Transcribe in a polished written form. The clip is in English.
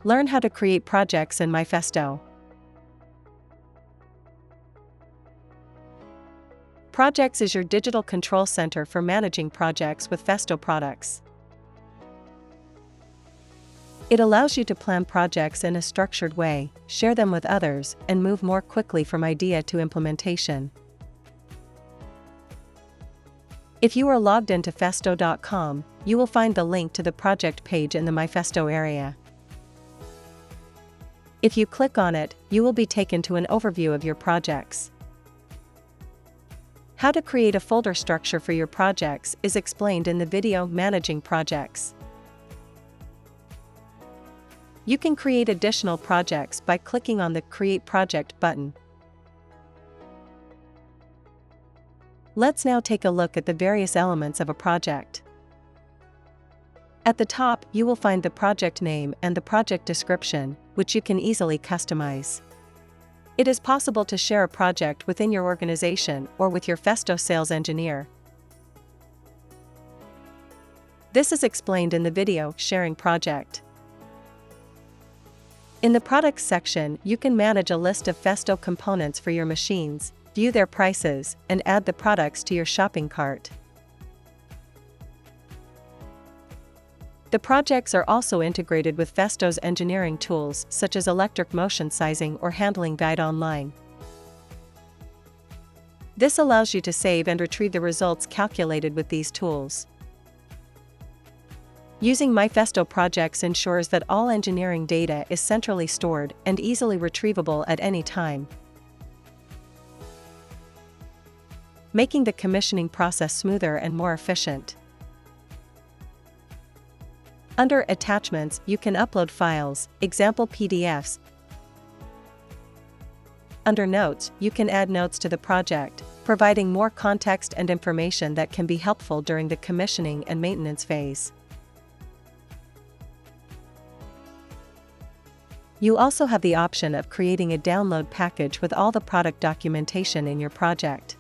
Learn how to create projects in MyFesto. Projects is your digital control center for managing projects with Festo products. It allows you to plan projects in a structured way, share them with others, and move more quickly from idea to implementation. If you are logged into Festo.com, you will find the link to the project page in the MyFesto area. If you click on it, you will be taken to an overview of your projects. How to create a folder structure for your projects is explained in the video Managing Projects. You can create additional projects by clicking on the Create Project button. Let's now take a look at the various elements of a project. At the top, you will find the project name and the project description, which you can easily customize. It is possible to share a project within your organization or with your Festo sales engineer. This is explained in the video Sharing Project. In the Products section, you can manage a list of Festo components for your machines, view their prices, and add the products to your shopping cart. The projects are also integrated with Festo's engineering tools such as electric motion sizing or handling guide online. This allows you to save and retrieve the results calculated with these tools. Using MyFesto projects ensures that all engineering data is centrally stored and easily retrievable at any time, making the commissioning process smoother and more efficient. Under Attachments, you can upload files, example PDFs. Under Notes, you can add notes to the project, providing more context and information that can be helpful during the commissioning and maintenance phase. You also have the option of creating a download package with all the product documentation in your project.